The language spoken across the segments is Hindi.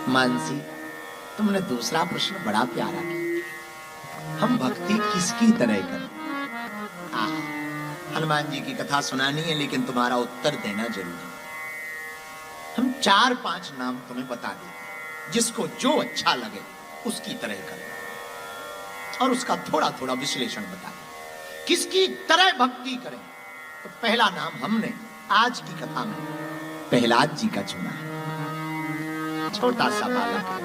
मानसी, तुमने दूसरा प्रश्न बड़ा प्यारा किया, हम भक्ति किसकी तरह करें? हनुमान जी की कथा सुनानी है, लेकिन तुम्हारा उत्तर देना जरूरी है। हम 4-5 नाम तुम्हें बता देते, जिसको जो अच्छा लगे उसकी तरह करें, और उसका थोड़ा थोड़ा विश्लेषण बताएं, किसकी तरह भक्ति करें। तो पहला नाम हमने आज की कथा में प्रहलाद जी का चुना है। छोटा सा बालक है,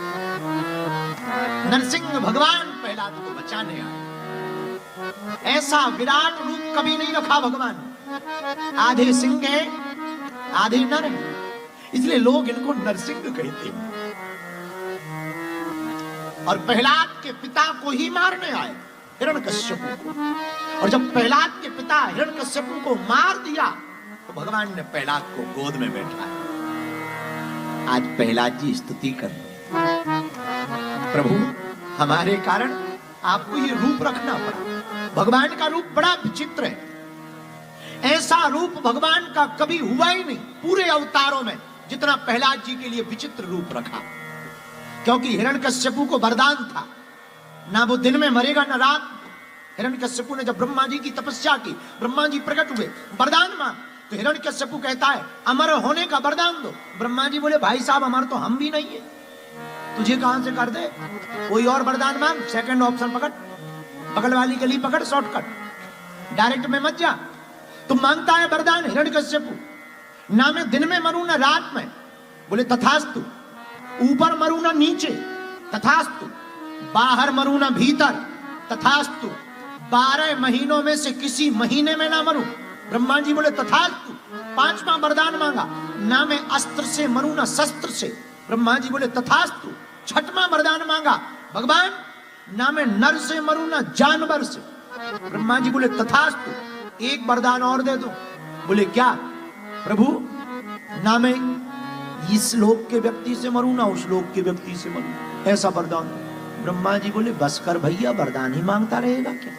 नरसिंह भगवान प्रहलाद को बचाने आए। ऐसा विराट रूप कभी नहीं रखा भगवान ने। आधे सिंह है, आधे नर है, इसलिए लोग इनको नरसिंह कहते हैं। और प्रहलाद के पिता को ही मारने आए, हिरण्यकश्यप को। और जब प्रहलाद के पिता हिरण्यकश्यप को मार दिया तो भगवान ने प्रहलाद को गोद में बैठाया। आज प्रहलाद जी स्तुति कर रहे हैं, प्रभु हमारे कारण आपको ये रूप रखना पड़ा। भगवान का रूप बड़ा विचित्र है, ऐसा रूप भगवान का कभी हुआ ही नहीं पूरे अवतारों में, जितना प्रहलाद जी के लिए विचित्र रूप रखा। क्योंकि हिरण्यकश्यप को वरदान था, ना वो दिन में मरेगा ना रात। हिरण्यकश्यप ने जब ब्रह्मा जी की तपस्या की, ब्रह्मा जी प्रकट हुए, वरदान मांग, तो हिरण्यकश्यप कहता है अमर होने का वरदान दो। ब्रह्मा जी बोले भाई साहब अमर तो हम भी नहीं है, तुझे कहां से कर दे, कोई और वरदान मांग। सेकंड ऑप्शन पकड़, बगल वाली गली पकड़, शॉर्टकट, डायरेक्ट में मत जा। तुम मांगता है वरदान हिरण्यकश्यप, ना मैं दिन में मरूं ना रात में, बोले तथास्तु। ऊपर मरूं ना नीचे, तथास्तु। बाहर मरूं ना भीतर, तथास्तु। 12 महीनों में से किसी महीने में ना मरूं, ब्रह्मा जी बोले तथास्तु। 5वां वरदान मांगा, ना मैं अस्त्र से मरूं ना शस्त्र से, ब्रह्मा जी बोले तथास्तु। 6वां वरदान मांगा, भगवान ना मैं नर से मरूं ना जानवर से, ब्रह्मा जी बोले तथास्तु। एक वरदान और दे दो, बोले क्या प्रभु, ना मैं इस लोक के व्यक्ति से मरूं ना उस लोक के व्यक्ति से मरूं, ऐसा वरदान। ब्रह्मा जी बोले बस कर भैया, वरदान ही मांगता रहेगा क्या?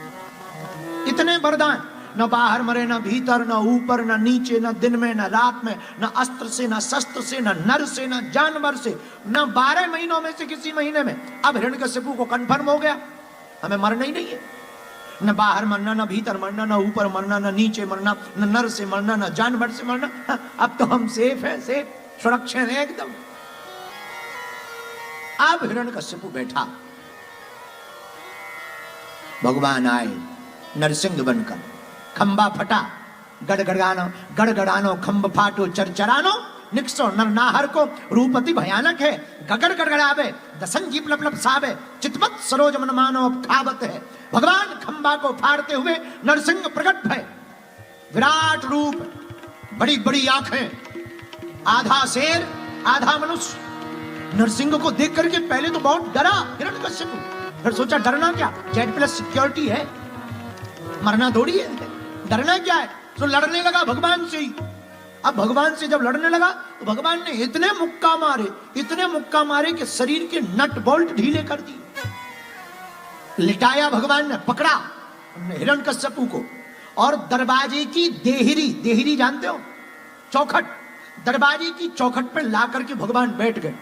इतने वरदान, न बाहर मरे ना भीतर, ना ऊपर ना नीचे, ना दिन में ना रात में, ना अस्त्र से ना शस्त्र से, ना नर से ना जानवर से, ना 12 महीनों में से किसी महीने में। अब हिरण्यकश्यप को कंफर्म हो गया हमें मरना ही नहीं है, न बाहर मरना, ना भीतर मरना, ना ऊपर मरना, ना नीचे मरना, न नर से मरना, ना जानवर से मरना। अब तो हम सेफ है, सेफ, सुरक्षित है एकदम। अब हिरण्यकश्यप बैठा, भगवान आए नरसिंह बनकर। खंबा फटा, गड़गड़ानो गड़गड़ानो, खंब फाटो चरचरानो, निक्सो नरनाहर को रूपति भयानक है। गगड़ गड़गड़ावे दसन जीप लप लप सावे, चितवत सरोज मन मानो खावत है। भगवान खंबा को फाड़ते हुए नरसिंह प्रकट भय, विराट रूप, बड़ी बड़ी आंखें, आधा शेर आधा मनुष्य। नरसिंह को देख करके पहले तो बहुत डरा हिरण्यकश्यप, फिर सोचा डरना क्या, Z+ सिक्योरिटी है, मरना थोड़ी है, डरना क्या है। तो लड़ने लगा भगवान से ही। अब भगवान से जब लड़ने लगा तो भगवान ने इतने मुक्का मारे, इतने मुक्का मारे कि शरीर के नट बोल्ट ढीले कर दिए। लिटाया भगवान ने, पकड़ा हिरण्यकश्यप को, और दरवाजे की देहरी, देहरी जानते हो, चौखट, दरवाजे की चौखट पे ला करके भगवान बैठ गए।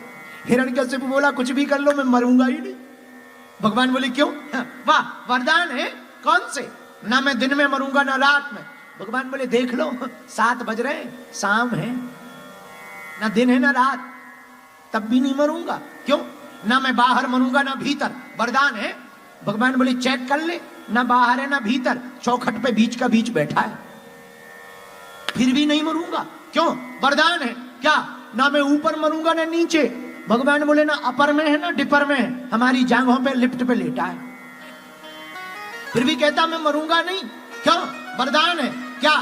हिरण्यकश्यप बोला कुछ भी कर लो मैं मरूंगा ही नहीं। भगवान बोले क्यों? वाह वरदान है, कौन से? ना मैं दिन में मरूंगा ना रात में। भगवान बोले देख लो 7 बज रहे, शाम है, ना दिन है ना रात, तब भी नहीं मरूंगा। क्यों? ना मैं बाहर मरूंगा ना भीतर, वरदान है। भगवान बोले चेक कर ले, ना बाहर है ना भीतर, चौखट पे बीच का बीच बैठा है, फिर भी नहीं मरूंगा। क्यों? वरदान है। क्या? ना मैं ऊपर मरूंगा ना नीचे, भगवान बोले ना अपर में है ना डिपर में है, हमारी जांघों पे लिफ्ट पे लेटा है, फिर भी कहता मैं मरूंगा नहीं। क्यों? वरदान है। क्या?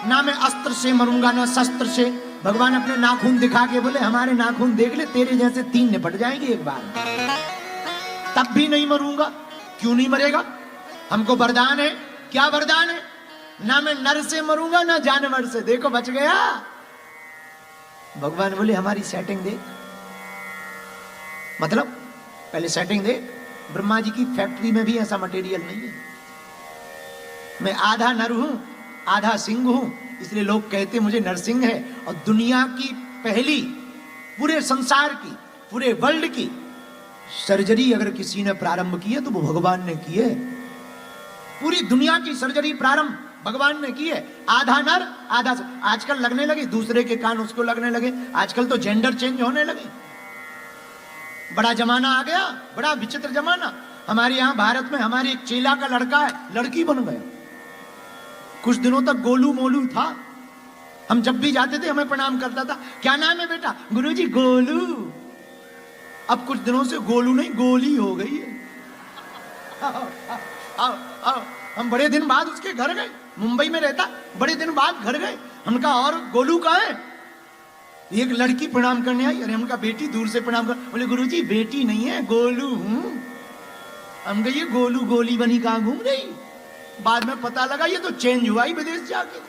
ना मैं अस्त्र से मरूंगा ना शस्त्र से। भगवान अपने नाखून दिखा के बोले हमारे नाखून देख ले, तेरे जैसे 3 निपट जाएंगे एक बार, तब भी नहीं मरूंगा। क्यों नहीं मरेगा? हमको वरदान है। क्या वरदान है? ना मैं नर से मरूंगा ना जानवर से। देखो बच गया। भगवान बोले हमारी सेटिंग देख, मतलब पहले सेटिंग देख, ब्रह्मा जी की फैक्ट्री में भी ऐसा मटेरियल नहीं है। मैं आधा नर हूं आधा सिंह हूं, इसलिए लोग कहते मुझे नरसिंह है। और दुनिया की पहली, पूरे संसार की पूरे वर्ल्ड की सर्जरी अगर किसी ने प्रारंभ की है तो वो भगवान ने की है। पूरी दुनिया की सर्जरी प्रारंभ भगवान ने की है। आधा नर आधा आजकल लगने लगे, दूसरे के कान उसको लगने लगे। आजकल तो जेंडर चेंज होने लगे। बड़ा जमाना आ गया, बड़ा विचित्र जमाना। हमारे यहां भारत में हमारे एक चेला का लड़का है, लड़की बन गया। कुछ दिनों तक गोलू मोलू था। हम जब भी जाते थे हमें प्रणाम करता था, क्या नाम है बेटा? गुरुजी गोलू। अब कुछ दिनों से गोलू नहीं गोली हो गई है। आओ, हम बड़े दिन बाद उसके घर गए, मुंबई में रहता, बड़े दिन बाद घर गए। हम कहा और गोलू कहाँ है? एक लड़की प्रणाम करने आई। अरे हम कहा बेटी दूर से प्रणाम कर। बोले गुरुजी बेटी नहीं है, गोलू हूं। हम कहा ये गोलू गोली बनी कहां घूम रही? बाद में पता लगा ये तो चेंज हुआ ही विदेश जाके।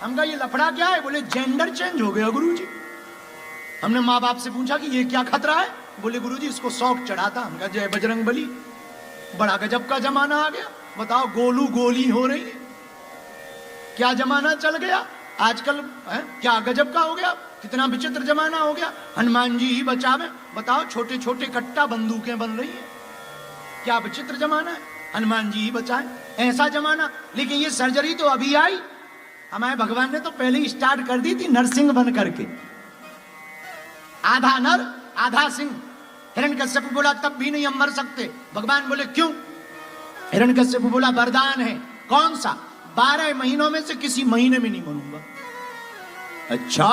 हम कहा ये लफड़ा क्या है? बोले जेंडर चेंज हो गया गुरुजी। हमने माँ बाप से पूछा कि ये क्या खतरा है? बोले गुरुजी इसको शौक चढ़ा था। हम कहा जय बजरंग बली, बड़ा गजब का जमाना आ गया। बताओ गोलू गोली हो रही है, क्या जमाना चल गया आजकल है? क्या गजब का हो गया, कितना विचित्र जमाना हो गया। हनुमान जी ही बचावे। बताओ छोटे छोटे कट्टा बंदूकें बन रही हैं, क्या विचित्र जमाना है। हनुमान जी ही बचाए, ऐसा जमाना। लेकिन ये सर्जरी तो अभी आई, हमारे भगवान ने तो पहले ही स्टार्ट कर दी थी नरसिंह बन करके। आधा नर आधा सिंह। हिरण्यकश्यप बोला तब भी नहीं हम मर सकते। भगवान बोले क्यों? हिरण्यकश्यप बोला वरदान है। कौन सा? 12 महीनों में से किसी महीने में नहीं मरूंगा। अच्छा,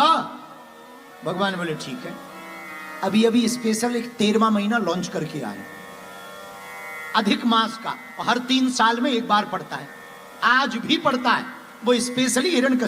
भगवान बोले ठीक है। अभी अभी स्पेशल एक 13वां महीना लॉन्च करके आए, अधिक मास का, और हर 3 साल में एक बार पड़ता है। आज भी पड़ता है वो, स्पेशली हिरण्यकश्यप